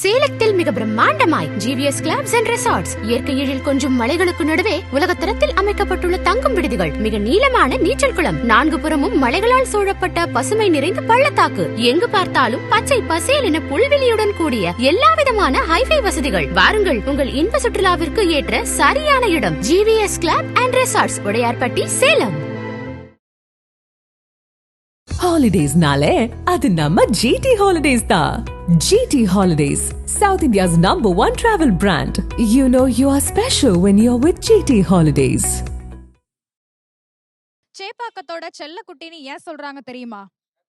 சேலத்தில் மிக பிரம்மாண்டமாய் GVS clubs and resorts இயற்கை எழில் கொஞ்சம் மலைகளுக்கு நடுவே உலகத்தரத்தில் அமைக்கப்பட்டுள்ள தங்கும் விடுதிகள், மிக நீளமான நீச்சல் குளம், 4 புறமும் மலைகளால் சூழப்பட்ட பசுமை நிறைந்த பள்ளத்தாக்கு, எங்கு பார்த்தாலும் பச்சை பசேல் என புல்வெளியுடன் கூடிய எல்லா விதமான ஹைஃபை வசதிகள். வாருங்கள், உங்கள் இன்ப சுற்றுலாவிற்கு ஏற்ற சரியான இடம் GVS club and resorts, Udayarpatti, Salem. Holidays-nale, adu namma GT Holidays da. GT Holidays, South India's #1 travel brand. You know you are special when you're with GT Holidays. சேப்பாக்கத்தோட செல்ல குட்டின்னு ஏன் சொல்றாங்க தெரியுமா?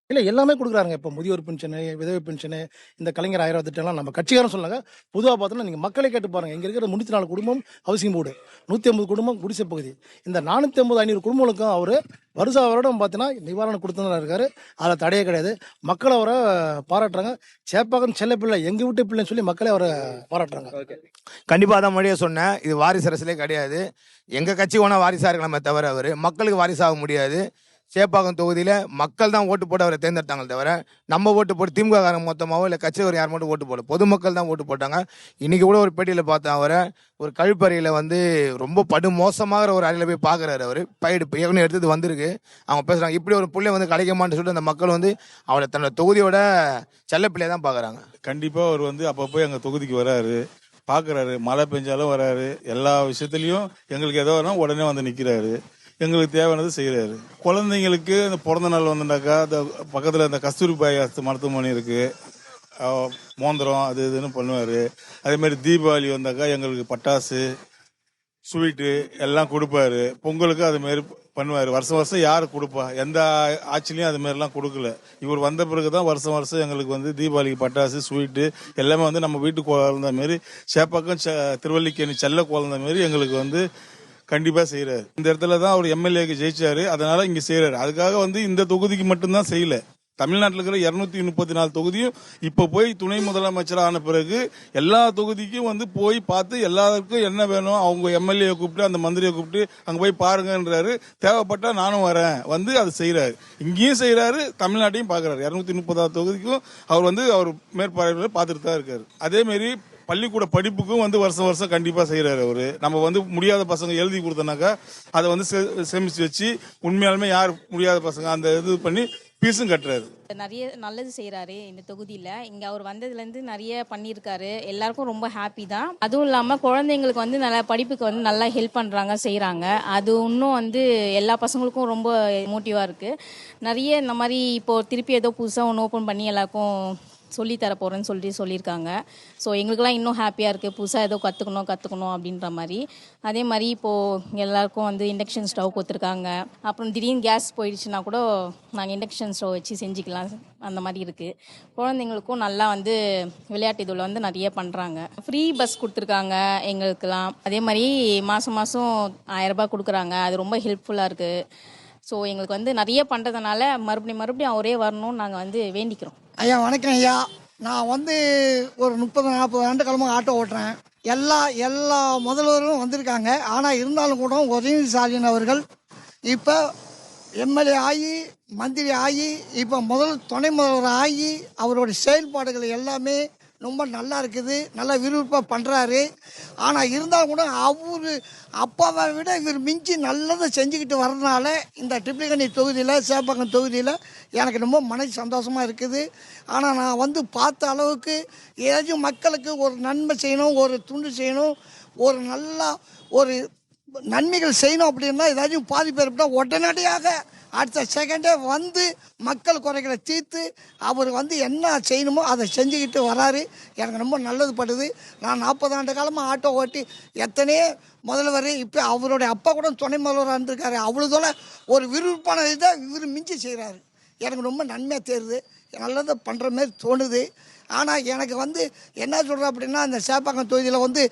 இல்லை, எல்லாமே கொடுக்குறாங்க. இப்போ முதியோர் பென்ஷனு, விதவை பென்ஷனு, இந்த கலைஞர் 1000 திட்டம்லாம் நம்ம கட்சிக்காரன் சொன்னாங்க. பொதுவாக பார்த்தோன்னா நீங்கள் மக்களை கேட்டு பாருங்கள். இங்கே இருக்கிற 304 குடும்பம் ஹவுசிங் போர்டு, 150 குடும்பம் குடிசை பகுதி, இந்த 450 500 குடும்பங்களுக்கும் அவர் வருஷ வருடம் பார்த்தீங்கன்னா நிவாரணம் கொடுத்துதான் இருக்காரு. அதில் தடையே கிடையாது. மக்கள் அவரை பாராட்டுறாங்க. சேப்பாக்கம் செல்ல பிள்ளை, எங்கள் வீட்டு பிள்ளைன்னு சொல்லி மக்களே அவரை பாராட்டுறாங்க. கண்டிப்பாக தான் மொழியை சொன்னேன். இது வாரிசு அரசியலே கிடையாது. எங்கள் கட்சி வேணால் வாரிசாக இருக்கலாமே தவிர அவர் மக்களுக்கு வாரிசாக முடியாது. சேப்பாக்கம் தொகுதியில் மக்கள் தான் ஓட்டு போட்டு அவரை தேர்ந்தெடுத்தாங்களே தவிர நம்ம ஓட்டு போட்டு திமுக காரங்க மொத்தமாகவோ இல்லை கட்சியில் யார் மட்டும் ஓட்டு போடல, பொதுமக்கள் தான் ஓட்டு போட்டாங்க. இன்றைக்கி கூட ஒரு பேட்டியில் பார்த்தேன், அவரை ஒரு கழிப்பறையில் ரொம்ப படு மோசமாக ஒரு அறையில் போய் பார்க்குறாரு. அவர் பயிடு ஏற்கனவே எடுத்தது வந்திருக்கு. அவங்க பேசுகிறாங்க, இப்படி ஒரு பிள்ளை கிடைக்குமான்னு சொல்லிட்டு அந்த மக்கள் அவரை தன்னோட தொகுதியோட செல்லப்பிள்ளையை தான் பார்க்குறாங்க. கண்டிப்பாக அவர் அப்பப்போ எங்கள் தொகுதிக்கு வராரு, பார்க்குறாரு. மழை பெஞ்சாலும் வராரு. எல்லா விஷயத்துலையும் எங்களுக்கு ஏதோ உடனே வந்து நிற்கிறாரு. எங்களுக்கு தேவையானது செய்கிறாரு. குழந்தைங்களுக்கு இந்த பிறந்த நாள் வந்துட்டாக்கா அந்த பக்கத்தில் இந்த கஸ்தூரிபாய் மருத்துவமனை இருக்குது, மோந்திரம் அது இதுன்னு பண்ணுவார். அதேமாதிரி தீபாவளி வந்தாக்கா எங்களுக்கு பட்டாசு, ஸ்வீட்டு எல்லாம் கொடுப்பாரு. பொங்கலுக்கு அதுமாரி பண்ணுவார். வருஷம் வருஷம் யார் கொடுப்பா? எந்த ஆட்சிலையும் அதுமாரிலாம் கொடுக்கல. இவர் வந்த பிறகு தான் வருஷம் வருஷம் எங்களுக்கு தீபாவளிக்கு பட்டாசு, ஸ்வீட்டு எல்லாமே நம்ம வீட்டுக்கு குழந்த மாரி, சேப்பாக்கம் திருவல்லிக்கேணி செல்ல குழந்த மாரி எங்களுக்கு கண்டிப்பா செய்யறாரு. இந்த இடத்துல தான் அவர் எம்எல்ஏக்கு ஜெயிச்சாரு, அதனால இங்க செய்யறாரு. அதுக்காக இந்த தொகுதிக்கு மட்டும்தான் செய்யல. தமிழ்நாட்டில் இருக்கிற 234 தொகுதியும் இப்ப போய் துணை முதலமைச்சர் ஆன பிறகு எல்லா தொகுதிக்கும் போய் பார்த்து எல்லாருக்கும் என்ன வேணும் அவங்க எம்எல்ஏ கூப்பிட்டு அந்த மந்திரியை கூப்பிட்டு அங்க போய் பாருங்கன்றாரு. தேவைப்பட்டா நானும் வரேன் அது செய்யறாரு. இங்கேயும் செய்யறாரு, தமிழ்நாட்டையும் பாக்குறாரு. 236 தொகுதிக்கும் அவர் அவர் மேற்பார்வையில் பார்த்துட்டு தான் இருக்காரு. அதே மாதிரி பள்ளிக்கூட படிப்புக்கும் வருஷம் வருஷம் கண்டிப்பா செய்யறாரு. அவரு நம்ம முடியாத பசங்க எழுதி கொடுத்தனாக்கா அதை சேமிச்சு வச்சு உண்மையாலுமே யார் முடியாத பசங்க அந்த இது பண்ணி பீஸும் கட்டுறாரு. நிறைய நல்லது செய்யறாரு இந்த தொகுதியில. இங்க அவர் வந்ததுல இருந்து நிறைய பண்ணியிருக்காரு. எல்லாருக்கும் ரொம்ப ஹாப்பி தான். அதுவும் இல்லாம குழந்தைங்களுக்கு நல்ல படிப்புக்கு நல்லா ஹெல்ப் பண்றாங்க, செய்யறாங்க. அது இன்னும் எல்லா பசங்களுக்கும் ரொம்ப மோட்டிவா இருக்கு. நிறைய இந்த மாதிரி இப்போ திருப்பி ஏதோ புதுசா ஒன்று ஓப்பன் பண்ணி எல்லாருக்கும் சொல்லித்தர போகிறேன்னு சொல்லியிருக்காங்க. ஸோ எங்களுக்கெல்லாம் இன்னும் ஹாப்பியாக இருக்குது. புதுசாக ஏதோ கற்றுக்கணும் அப்படின்ற மாதிரி. அதே மாதிரி இப்போது எல்லாருக்கும் இண்டக்ஷன் ஸ்டவ் கொடுத்துருக்காங்க. அப்புறம் திடீர்னு கேஸ் போயிடுச்சுன்னா கூட நாங்கள் இண்டக்ஷன் ஸ்டவ் வச்சு செஞ்சுக்கலாம், அந்த மாதிரி இருக்குது. குழந்தைங்களுக்கும் நல்லா விளையாட்டு இதில் நிறைய பண்ணுறாங்க. ஃப்ரீ பஸ் கொடுத்துருக்காங்க எங்களுக்கெல்லாம். அதே மாதிரி மாதம் 1000 ரூபாய் கொடுக்குறாங்க. அது ரொம்ப ஹெல்ப்ஃபுல்லாக இருக்குது. ஸோ எங்களுக்கு நிறைய பண்ணுறதுனால மறுபடியும் அவரே வரணும்னு நாங்கள் வேண்டிக்கிறோம். ஐயா வணக்கம் ஐயா. நான் ஒரு 30-40 ஆண்டு காலமாக ஆட்டோ ஓட்டுறேன். எல்லா முதல்வரும் வந்திருக்காங்க. ஆனால் இருந்தாலும் கூட உதயநிதி ஸ்டாலின் அவர்கள் இப்போ எம்எல்ஏ ஆகி மந்திரி ஆகி இப்போ துணை முதல்வர் ஆகி அவருடைய செயல்பாடுகள் எல்லாமே ரொம்ப நல்லா இருக்குது, நல்லா விருப்பமாக பண்ணுறாரு. ஆனால் இருந்தாலும் கூட அவர் அப்பாவை விட இவர் மிஞ்சி நல்லதை செஞ்சுக்கிட்டு வர்றதுனால இந்த டிப்ளிகனி தொகுதியில், சேப்பாக்கம் தொகுதியில் எனக்கு ரொம்ப மனசு சந்தோஷமாக இருக்குது. ஆனால் நான் பார்த்த அளவுக்கு ஏதாச்சும் மக்களுக்கு ஒரு நன்மை செய்யணும், ஒரு துண்டு செய்யணும், ஒரு நல்லா ஒரு நன்மைகள் செய்யணும் அப்படின்னா ஏதாச்சும் பாதிப்பு ஏற்பட்டால் உடனடியாக அடுத்த செகண்டே மக்கள் குறைகளை தீர்த்து அவர் என்ன செய்யணுமோ அதை செஞ்சுக்கிட்டு வராரு. எனக்கு ரொம்ப நல்லது படுது. நான் 40 ஆண்டு காலமாக ஆட்டோ ஓட்டி எத்தனையோ முதல்வர், இப்போ அவருடைய அப்பா கூட துணை முதல்வராக இருந்திருக்காரு. அவ்வளோதோல ஒரு விருப்பான இதை இவர் மிஞ்சி செய்கிறாரு. எனக்கு ரொம்ப நன்மையாக தெரியுது, நல்லதை பண்ணுற மாதிரி தோணுது. ஆனால் எனக்கு என்ன சொல்கிறோம் அப்படின்னா, அந்த சேப்பாக்கம் தொகுதியில்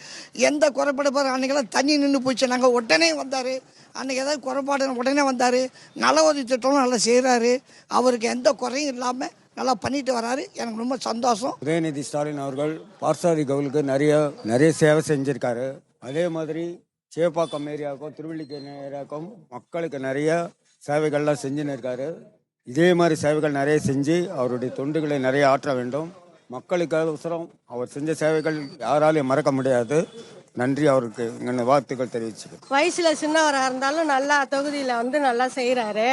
எந்த குறைபாடு அன்றைக்கெல்லாம் தண்ணி நின்று போச்சு. நாங்கள் உடனே வந்தார். அன்றைக்கி ஏதாவது குறைபாடு உடனே வந்தார். நல உதவி திட்டமும் நல்லா செய்கிறாரு. அவருக்கு எந்த குறையும் இல்லாமல் நல்லா பண்ணிட்டு வராரு. எனக்கு ரொம்ப சந்தோஷம். உதயநிதி ஸ்டாலின் அவர்கள் பார்சாதி கவுலுக்கு நிறைய சேவை செஞ்சுருக்காரு. அதே மாதிரி சேப்பாக்கம் ஏரியாவுக்கும் திருவல்லிக்கேணி ஏரியாவுக்கும் மக்களுக்கு நிறைய சேவைகள்லாம் செஞ்சுன்னு இருக்காரு. இதே மாதிரி சேவைகள் நிறைய செஞ்சு அவருடைய தொண்டுகளை நிறைய ஆற்ற வேண்டும். மக்களுக்கோசரம் அவர் செஞ்ச சேவைகள் யாராலையும் மறக்க முடியாது. நன்றி, அவருக்கு எங்கள் வாழ்த்துக்கள் தெரிவிச்சுக்கிறேன். வயசில் சின்னவராக இருந்தாலும் நல்லா தொகுதியில் வந்து நல்லா செய்கிறாரு,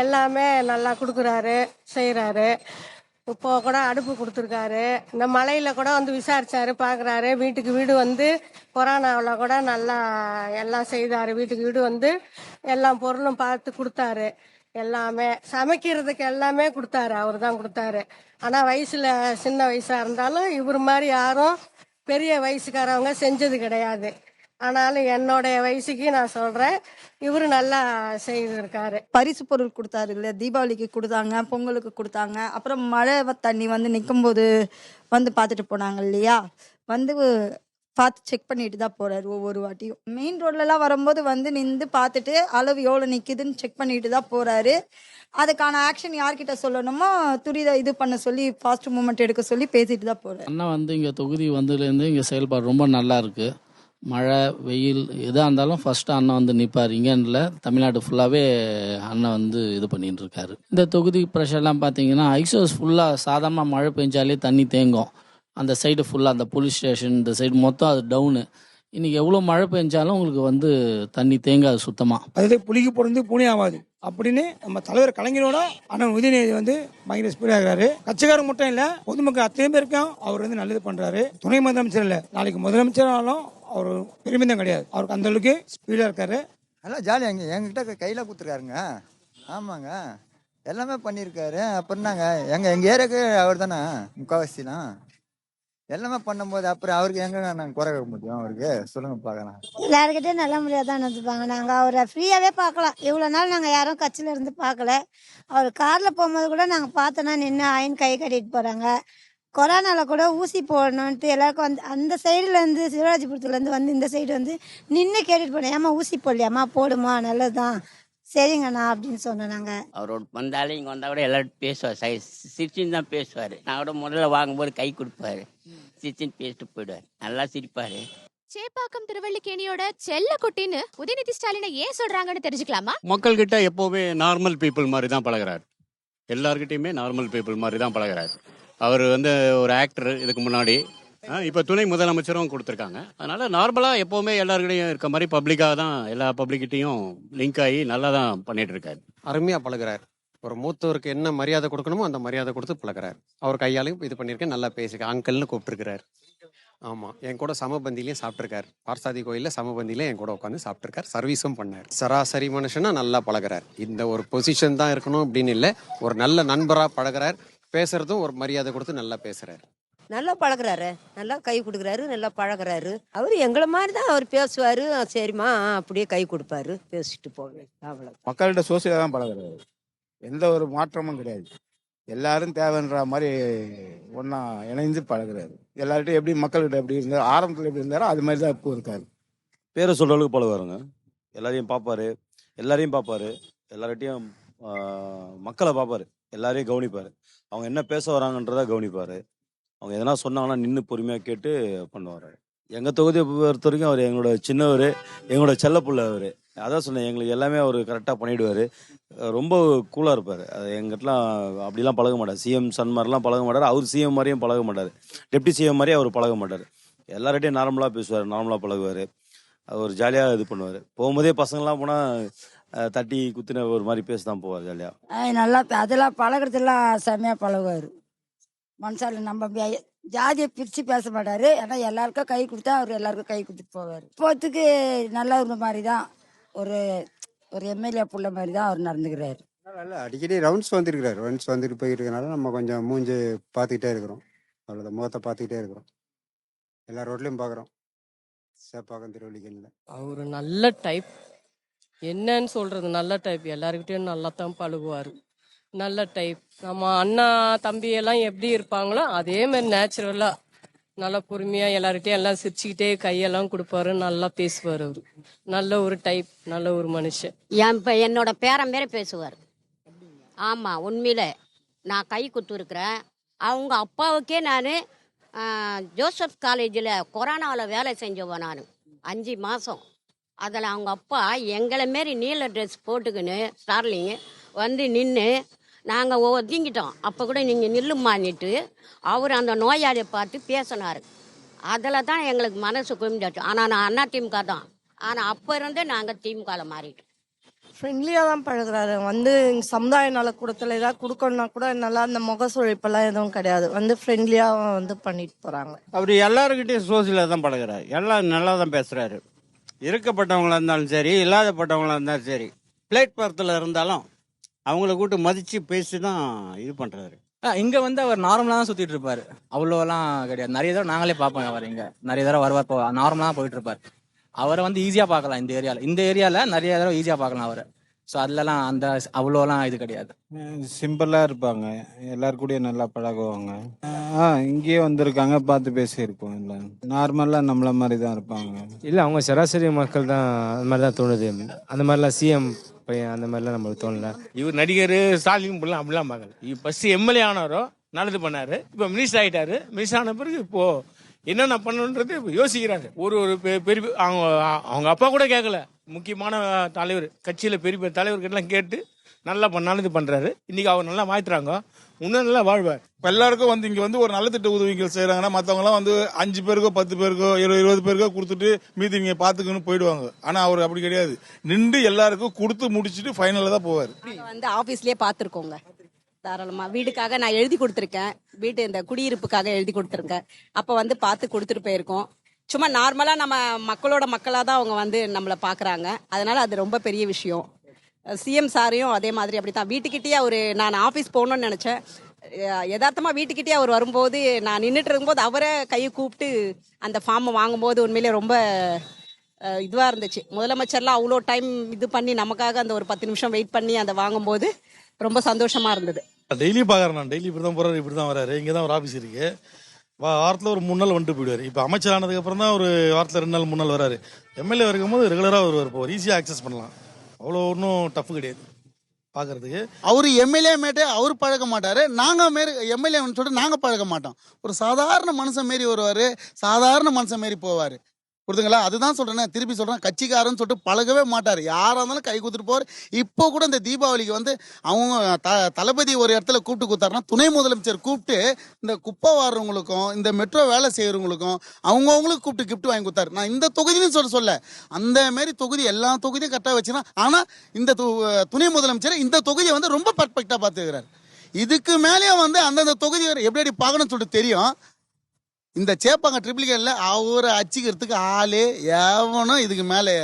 எல்லாமே நல்லா கொடுக்குறாரு, செய்கிறாரு. இப்போ கூட அடுப்பு கொடுத்துருக்காரு, இந்த மலையில் கூட வந்து விசாரிச்சாரு, பார்க்குறாரு. வீட்டுக்கு வீடு வந்து கொரோனாவில் கூட நல்லா எல்லாம் செய்தார். வீட்டுக்கு வீடு வந்து எல்லா பொருளும் பார்த்து கொடுத்தாரு. எல்லாமே சமைக்கிறதுக்கு எல்லாமே கொடுத்தாரு, அவர் தான் கொடுத்தாரு. ஆனால் வயசில் சின்ன வயசாக இருந்தாலும் இவர் மாதிரி யாரும் பெரிய வயசுக்காரவங்க செஞ்சது கிடையாது. ஆனாலும் என்னுடைய வயசுக்கு நான் சொல்கிறேன், இவர் நல்லா செய்திருக்காரு. பரிசு பொருள் கொடுத்தாரு இல்லையா, தீபாவளிக்கு கொடுத்தாங்க, பொங்கலுக்கு கொடுத்தாங்க. அப்புறம் மழை தண்ணி வந்து நிற்கும்போது வந்து பார்த்துட்டு போனாங்க இல்லையா, வந்து பார்த்து செக் பண்ணிட்டு தான் போறாரு ஒவ்வொரு வாட்டியும். மெயின் ரோட்லலாம் வரும்போது வந்து நின்று பார்த்துட்டு அளவு எவ்வளோ நிற்குதுன்னு செக் பண்ணிட்டு தான் போறாரு. அதுக்கான ஆக்ஷன் யார்கிட்ட சொல்லணுமோ துரித இது பண்ண சொல்லி ஃபாஸ்ட் மூமெண்ட் எடுக்க சொல்லி பேசிட்டு தான் போறாரு. அண்ணா வந்து இங்கே தொகுதி வந்ததுலேருந்து இங்கே செயல்பாடு ரொம்ப நல்லா இருக்கு. மழை வெயில் எதாக இருந்தாலும் ஃபர்ஸ்ட் அண்ணன் வந்து நிற்பார். இங்கேன்னு தமிழ்நாடு ஃபுல்லாகவே அண்ணன் வந்து இது பண்ணிட்டு இருக்காரு. இந்த தொகுதி ப்ரெஷர்லாம் பார்த்தீங்கன்னா ஐசோஸ் ஃபுல்லாக சாதாரணமாக மழை பெஞ்சாலே தண்ணி தேங்கும். அந்த சைடு ஃபுல்லாக அந்த போலீஸ் ஸ்டேஷன் இந்த சைடு மொத்தம் அது டவுனு. இன்றைக்கி எவ்வளோ மழை பெஞ்சாலும் உங்களுக்கு வந்து தண்ணி தேங்காது சுத்தமாக. அதாவது புலிக்கு பிறந்து பூனே ஆகாது அப்படின்னு நம்ம தலைவர் கலைஞரோட அண்ணன் உதயநிதி வந்து பயங்கர ஸ்பீடாக இருக்கிறாரு. கட்சிக்காரங்க மட்டும் இல்லை, பொதுமக்கள் அத்தனை பேருக்கும் அவர் வந்து நல்லது பண்ணுறாரு. துணை முதலமைச்சர் இல்லை, நாளைக்கு முதலமைச்சராலும் அவர் பெருமிதம் கிடையாது. அவருக்கு அந்த அளவுக்கு ஸ்பீடாக இருக்காரு. நல்லா ஜாலியாக எங்ககிட்ட கையில் கொடுத்துருக்காருங்க. ஆமாங்க, எல்லாமே பண்ணியிருக்காரு. அப்புறம் நாங்க எங்கள் ஏரியாவுக்கு அவர் தானே முக்கால்வாசிலாம் எல்லாமே பண்ணும்போது அப்புறம் அவருக்கு எங்க நாங்கள் குறை முடியும்? அவருக்கு சொல்லுங்க பார்க்கலாம். எல்லாருக்கிட்டே நல்ல முறையாக தான் நினச்சிப்பாங்க. நாங்கள் அவரை ஃப்ரீயாகவே பார்க்கலாம். இவ்வளோ நாள் நாங்கள் யாரும் கட்சியில் இருந்து பார்க்கல. அவர் காரில் போகும்போது கூட நாங்கள் பார்த்தோன்னா நின்று ஆயின் கை கட்டிட்டு போகிறாங்க. கொரோனாவில் கூட ஊசி போடணுன்ட்டு எல்லாருக்கும் வந்து அந்த சைடுலேருந்து சிவராஜபுரத்துலேருந்து வந்து இந்த சைடு வந்து நின்று கேட்டுட்டு போனேன், ஏமா ஊசி போடலையாம்மா, போடுமா, நல்லது தான், சரிங்கண்ணா அப்படின்னு சொன்னோம். நாங்கள் அவரோட வந்தாலும் இங்கே வந்தால் கூட எல்லாரும் பேசுவார், சிரிச்சின்னு தான் பேசுவார். நான் கூட முதல்ல வாங்கும்போது கை கொடுப்பாரு, சிரிச்சின்னு பேசிட்டு போயிடுவார், நல்லா சிரிப்பார். சேப்பாக்கம் திருவள்ளிக்கேணியோட செல்ல குட்டின்னு உதயநிதி ஸ்டாலினை ஏன் சொல்றாங்கன்னு தெரிஞ்சுக்கலாமா? மக்கள்கிட்ட எப்போவுமே நார்மல் பீப்புள் மாதிரி தான் பழகிறார். எல்லார்கிட்டையுமே நார்மல் பீப்புள் மாதிரி தான் பழகிறார். அவர் வந்து ஒரு ஆக்டர், இதுக்கு முன்னாடி இப்போ துணை முதலமைச்சரும் கொடுத்துருக்காங்க. அதனால நார்மலாக எப்போவுமே எல்லாருக்கிட்டையும் இருக்க மாதிரி பப்ளிக்காக தான் எல்லா பப்ளிக்கிட்டையும் லிங்க் ஆகி நல்லா தான் பண்ணிட்டு இருக்காரு. அருமையாக பழகிறார். ஒரு மூத்தவருக்கு என்ன மரியாதை கொடுக்கணுமோ அந்த மரியாதை கொடுத்து பழகிறார். அவர் கையாலையும் இது பண்ணியிருக்கேன், நல்லா பேசிக்க அங்கிள்னு கூப்பிட்டுருக்கிறார். ஆமாம், என் கூட சமபந்திலையும் சாப்பிட்ருக்கார். பார்சாதி கோயிலில் சமபந்தியில என் கூட உட்காந்து சாப்பிட்ருக்கார், சர்வீஸும் பண்ணார். சராசரி மனுஷனா நல்லா பழகிறார். இந்த ஒரு பொசிஷன் தான் இருக்கணும் அப்படின்னு இல்லை, ஒரு நல்ல நண்பராக பழகிறார். பேசுறதும் ஒரு மரியாதை கொடுத்து நல்லா பேசுறாரு. நல்லா பழகுறாரு, நல்லா கை கொடுக்குறாரு, நல்லா பழகுறாரு. அவர் எங்களை மாதிரி தான் அவர் பேசுவார். சரிம்மா அப்படியே கை கொடுப்பாரு, பேசிட்டு போவேன், அவ்வளோ. மக்கள்கிட்ட சோசியலாக தான் பழகுறாரு. எந்த ஒரு மாற்றமும் கிடையாது. எல்லாரும் தேவைன்ற மாதிரி ஒன்றா இணைந்து பழகுறாரு. எல்லார்ட்டும் எப்படி மக்கள்கிட்ட எப்படி இருந்தார், ஆரம்பத்தில் எப்படி இருந்தாரோ அது மாதிரி தான் இப்போ இருக்காரு. பேரை சொல்கிற அளவுக்கு பழகுவாருங்க. எல்லாரையும் பார்ப்பாரு, எல்லார்ட்டையும் மக்களை பார்ப்பாரு, எல்லாரையும் கவனிப்பார். அவங்க என்ன பேச வராங்கன்றதை கவனிப்பார். அவங்க எதனா சொன்னாங்கன்னா நின்று பொறுமையாக கேட்டு பண்ணுவார். எங்கள் தொகுதியை பொறுத்த வரைக்கும் அவர் எங்களோட சின்னவர், எங்களோட செல்லப்புள்ள. அவர் அதான் சொன்னேன், எங்களுக்கு எல்லாமே அவர் கரெக்டாக பண்ணிவிடுவார். ரொம்ப கூலாக இருப்பார். அது எங்கிட்டலாம் அப்படிலாம் பழக மாட்டார். சிஎம் சன் மாதிரிலாம் பழக மாட்டார். அவர் சிஎம் மாதிரியும் பழக மாட்டார். டெப்டி சிஎம் மாதிரியும் அவர் பழக மாட்டார். எல்லார்ட்டையும் நார்மலாக பேசுவார், நார்மலாக பழகுவார். அவர் ஜாலியாக இது பண்ணுவார். போகும்போதே பசங்கள்லாம் போனால் தட்டி குத்துன ஒரு மாதிரி பேச தான் போவார் ஜாலியாக. நல்லா அதெல்லாம் பழகிறதுலாம் செம்மையாக பழகுவார். மனசால நம்ம ஜாதியை பிரித்து பேச மாட்டார். ஏன்னா எல்லாருக்கும் கை கொடுத்தா அவர் எல்லாருக்கும் கை கொடுத்துட்டு போவார். இப்போத்துக்கு நல்ல ஒரு மாதிரி தான், ஒரு எம்எல்ஏ புள்ள மாதிரி தான் அவர் நடந்துக்கிறாரு. நல்லா அடிக்கடி ரவுண்ட்ஸ் வந்துட்டு போயிருக்கனால நம்ம கொஞ்சம் மூஞ்சி பார்த்துக்கிட்டே இருக்கிறோம். அவ்வளோதான், முகத்தை பார்த்துக்கிட்டே இருக்கிறோம். எல்லா ரோட்லையும் பார்க்குறோம். சேப்பாக்கம் திருவள்ளிக்கேணியில் அவர் நல்ல டைப். என்னன்னு சொல்கிறது, நல்ல டைப். எல்லாருக்கிட்டையும் நல்லா தான் பழகுவார். நல்ல டைப். நம்ம அண்ணா தம்பியெல்லாம் எப்படி இருப்பாங்களோ அதே மாதிரி நேச்சுரலாக நல்லா பொறுமையாக எல்லார்கிட்டையும் எல்லாம் சிரிச்சுக்கிட்டே கையெல்லாம் கொடுப்பாரு, நல்லா பேசுவார். அவர் நல்ல ஒரு டைப், நல்ல ஒரு மனுஷன். என்னோட பேரன் பேரை பேசுவார். ஆமாம், உண்மையில நான் கை குத்துருக்குறேன். அவங்க அப்பாவுக்கே நான் ஜோசப் காலேஜில் கொரோனாவில் வேலை செஞ்சவன். நான் 5 மாதம். அதில் அவங்க அப்பா எங்களை மாரி நீல ட்ரெஸ் போட்டுக்கின்னு ஸ்டார்லிங்கு வந்து நின்று நாங்கள் ஒதுங்கிட்டோம். அப்போ கூட நீங்கள் நில்லுமான்னிட்டு அவர் அந்த நோயாளியை பார்த்து பேசினார். அதில் தான் எங்களுக்கு மனசு குமிஞ்சாச்சு. ஆனால் நான் அதிமுக தான். ஆனால் அப்போ இருந்தே நாங்கள் திமுகவில் மாறிட்டோம். ஃப்ரெண்ட்லியாக தான் பழகுறாரு. வந்து சமுதாய நலக்கூடத்தில் ஏதாவது கொடுக்கணும்னா கூட நல்லா அந்த முகசுழிப்பெல்லாம் எதுவும் கிடையாது. வந்து ஃப்ரெண்ட்லியாக வந்து பண்ணிட்டு போகிறாங்க. அவர் எல்லாருக்கிட்டையும் சோசியலாக தான் பழகுறாரு. எல்லாம் நல்லா தான் பேசுகிறாரு. இருக்கப்பட்டவங்களா இருந்தாலும் சரி, இல்லாதப்பட்டவங்களா இருந்தாலும் சரி, பிளேட்பாரத்தில் இருந்தாலும் அவங்கள கூட்டு மதித்து பேசி தான் இது பண்ணுறாரு. இங்கே வந்து அவர் நார்மலாக தான் சுற்றிட்டு இருப்பார். அவ்வளோலாம் கிடையாது. நிறைய தடவை நாங்களே பார்ப்போம். அவர் இங்கே நிறைய தடவை வருவார், நார்மலாக தான் போயிட்டு இருப்பார். அவரை வந்து ஈஸியாக பார்க்கலாம். இந்த ஏரியாவில் நிறைய தடவை ஈஸியாக பார்க்கலாம் அவரை. ஸோ அதுலலாம் அந்த அவ்வளோலாம் இது கிடையாது. சிம்பிளாக இருப்பாங்க, எல்லாருக்கூடயும் நல்லா பழகுவாங்க. இங்கேயே வந்திருக்காங்க, பார்த்து பேசியிருப்போம். இல்லை நார்மலாக நம்மள மாதிரி தான் இருப்பாங்க. இல்லை, அவங்க சராசரி மக்கள் தான். அந்த மாதிரி தான் தோணுது. அந்த மாதிரிலாம் சிஎம் பையன் அந்த மாதிரிலாம் நம்மளுக்கு தோணல. இவர் நடிகர் ஸ்டாலின் பிள்ளை அப்படிலாம் பார்க்கல. ஃபர்ஸ்ட் எம்எல்ஏ ஆனாரோ நல்லது பண்ணாரு. இப்போ மினிஸ்டர் ஆகிட்டாரு. மினிஸ்டர் ஆன பிறகு இப்போ என்னென்ன பண்ணணுன்றது இப்போ யோசிக்கிறாரு. ஒரு பெரிய அவங்க அப்பா கூட கேட்கல. முக்கியமான தலைவர், கட்சியில் பெரிய பெரிய தலைவர்கிட்டலாம் கேட்டு நல்லா நல்லது பண்ணுறாரு. இன்றைக்கி அவர் நல்லா மாற்றுறாங்க. இன்னும் நல்லா வாழ்வார். இப்போ எல்லாருக்கும் வந்து இங்கே வந்து ஒரு நல்ல திட்ட உதவிகள் செய்கிறாங்கன்னா மற்றவங்களாம் வந்து 5 பேருக்கோ 10 பேருக்கோ 20 பேருக்கோ கொடுத்துட்டு மீதி இங்கே பார்த்துக்கணும்னு போயிடுவாங்க. ஆனால் அவர் அப்படி கிடையாது. நின்று எல்லாருக்கும் கொடுத்து முடிச்சுட்டு ஃபைனலில் தான் போவார். வந்து ஆஃபீஸ்லேயே பார்த்துருக்கோங்க. தாராளமாக வீடுக்காக நான் எழுதி கொடுத்துருக்கேன். வீட்டு இந்த குடியிருப்புக்காக எழுதி கொடுத்துருக்கேன். அப்போ வந்து பார்த்து கொடுத்துட்டு போயிருக்கோம். சும்மா நார்மலாக நம்ம மக்களோட மக்களாக தான் அவங்க வந்து நம்மளை பார்க்குறாங்க. அதனால அது ரொம்ப பெரிய விஷயம். சிஎம் சாரையும் அதே மாதிரி அப்படி தான். வீட்டுக்கிட்டே நான் ஆஃபீஸ் போகணுன்னு நினச்சேன். யதார்த்தமாக வீட்டுக்கிட்டே அவர் வரும்போது நான் நின்றுட்டு இருக்கும்போது அவரை கையை கூப்பிட்டு அந்த ஃபார்மை வாங்கும்போது உண்மையிலே ரொம்ப இதுவாக இருந்துச்சு. முதலமைச்சர்லாம் அவ்வளோ டைம் இது பண்ணி நமக்காக அந்த ஒரு 10 நிமிஷம் வெயிட் பண்ணி அதை வாங்கும்போது ரொம்ப சந்தோஷமாக இருந்தது. டெய்லி பார்க்குறேன் நான். டெய்லி இப்படி தான் போகிறாரு, இப்படி தான் வராரு. இங்கே தான் ஒரு ஆஃபீஸ் இருக்கு. வாரத்தில் ஒரு 3 நாள் வந்துட்டு போயிடுவார். இப்போ அமைச்சர் ஆனதுக்கப்புறம் தான் ஒரு வாரத்தில் 2 நாள் 3 நாள் வராரு. எம்எல்ஏ இருக்கும்போது ரெகுலராக வருவார். இப்போ ஈஸியாக ஆக்சஸ் பண்ணலாம். அவ்வளோ ஒன்றும் டஃப் கிடையாது பார்க்கறதுக்கு. அவர் எம்எல்ஏ மேட்டே அவர் பழக மாட்டார். நாங்கள் மாரி எம்எல்ஏன்னு சொல்லிட்டு நாங்கள் பழக மாட்டோம். ஒரு சாதாரண மனுஷன் மாரி வருவார், சாதாரண மனுஷன் மாரி போவார். புரிதுங்களா? அதுதான் சொல்கிறேன், திருப்பி சொல்கிறேன். கட்சிக்காரன்னு சொல்லிட்டு பழகவே மாட்டார். யாராக இருந்தாலும் கை கொடுத்துட்டு போவார். இப்போ கூட இந்த தீபாவளிக்கு வந்து அவங்க தளபதி ஒரு இடத்துல கூப்பிட்டு கொடுத்தாருன்னா துணை முதலமைச்சர் கூப்பிட்டு இந்த குப்பை வாடுறவங்களுக்கும் இந்த மெட்ரோ வேலை செய்கிறவங்களுக்கும் அவங்கவுங்களுக்கு கூப்பிட்டு கிஃப்ட் வாங்கி கொடுத்தாரு. நான் இந்த தொகுதின்னு சொல்ல அந்த மாரி தொகுதி எல்லா தொகுதியும் கரெக்டாக வச்சுன்னா. ஆனால் இந்த துணை முதலமைச்சர் இந்த தொகுதியை வந்து ரொம்ப பர்ஃபெக்டாக பார்த்துக்கிறார். இதுக்கு மேலேயே வந்து அந்தந்த தொகுதி எப்படி பார்க்கணும்னு சொல்லிட்டு தெரியும். இந்த சேப்பாங்க ட்ரிபிளிகேட்ல அவரை அச்சிக்கிறதுக்கு ஆளே எவனும் இதுக்கு மேலே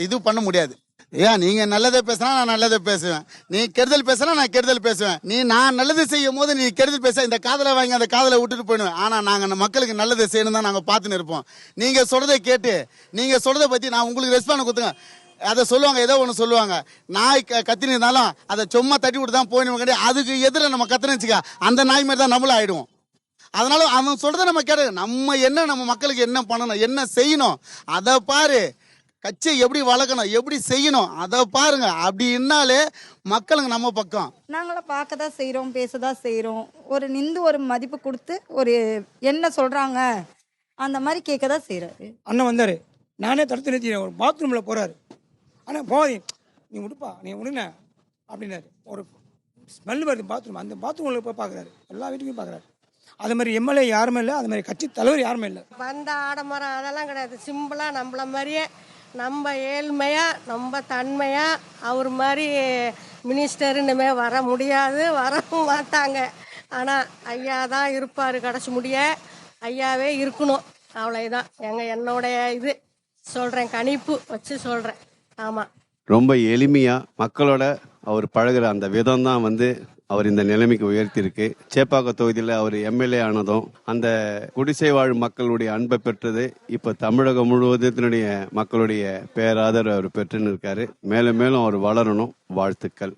இது பண்ண முடியாது. ஏன் நீங்க நல்லதை பேசினா நான் நல்லதை பேசுவேன், நீ கெடுதல் பேசினா நான் கெடுதல் பேசுவேன். நான் நல்லது செய்யும் போது நீ கெடுதல் பேச இந்த காதலை வாங்கி அந்த காதலை விட்டுட்டு போயிடுவேன். ஆனா நாங்க மக்களுக்கு நல்லதை செய்யணும் தான் நாங்க பார்த்துன்னு இருப்போம். நீங்க சொல்றதை கேட்டு நீங்க சொல்றதை பத்தி நான் உங்களுக்கு ரெஸ்பாண்ட் கொடுத்துங்க. அதை சொல்லுவாங்க, ஏதோ ஒன்று சொல்லுவாங்க. நாய் கத்தினு இருந்தாலும் அதை சும்மா தட்டி விட்டு தான் போயிடுவோம். அதுக்கு எதிர நம்ம கத்துன்னு வச்சுக்க அந்த நாய் மாதிரி தான் நம்மளும் ஆயிடுவோம். அதனால அவன் சொல்றதை நம்ம கேட்டு நம்ம என்ன நம்ம மக்களுக்கு என்ன பண்ணணும், என்ன செய்யணும் அதை பாரு. கட்சியை எப்படி வளர்க்கணும், எப்படி செய்யணும் அதை பாருங்க. அப்படின்னாலே மக்களுங்க நம்ம பக்கம். நாங்களும் பார்க்க தான் செய்கிறோம், பேச தான் செய்கிறோம். ஒரு ஒரு மதிப்பு கொடுத்து ஒரு என்ன சொல்கிறாங்க அந்த மாதிரி கேட்க தான் செய்கிறாரு. அண்ணன் வந்தார், நானே தடுத்து நிறுத்தினேன். ஒரு பாத்ரூமில் போகிறாரு. ஆனால் போய் நீ விடுப்பா, நீ விடுங்க அப்படின்னாரு. ஒரு ஸ்மெல் வருது பாத்ரூம். அந்த பாத்ரூமில் போய் பார்க்குறாரு. எல்லா வீட்டுக்கும் பார்க்குறாரு. அது மாதிரி எம்எல்ஏ யாருமே இல்லை, அது மாதிரி கட்சி தலைவர் யாருமே இல்லை. வந்த ஆடம்பரம் அதெல்லாம் கிடையாது. சிம்பிளாக நம்மள மாதிரியே நம்ம ஏழ்மையாக நம்ம தன்மையாக அவர் மாதிரி மினிஸ்டர் இனிமே வர முடியாது, வரவும் மாட்டாங்க. ஆனால் ஐயா தான் இருப்பார் கடைசி முடிய. ஐயாவே இருக்கணும், அவ்வளோதான் என்னோடைய இது சொல்கிறேன், கணிப்பு வச்சு சொல்கிறேன். ஆமாம், ரொம்ப எளிமையாக மக்களோட அவர் பழகுற அந்த விதம் தான் வந்து அவர் இந்த நிலைமைக்கு உயர்த்தியிருக்கு. சேப்பாக்க தொகுதியில் அவர் எம்எல்ஏ ஆனதும் அந்த குடிசை வாழ் மக்களுடைய அன்பை பெற்றது. இப்போ தமிழகம் முழுவதத்தினுடைய மக்களுடைய பேராதரவு அவர் பெற்றுன்னு இருக்காரு. மேலும் மேலும் அவர் வளரணும். வாழ்த்துக்கள்.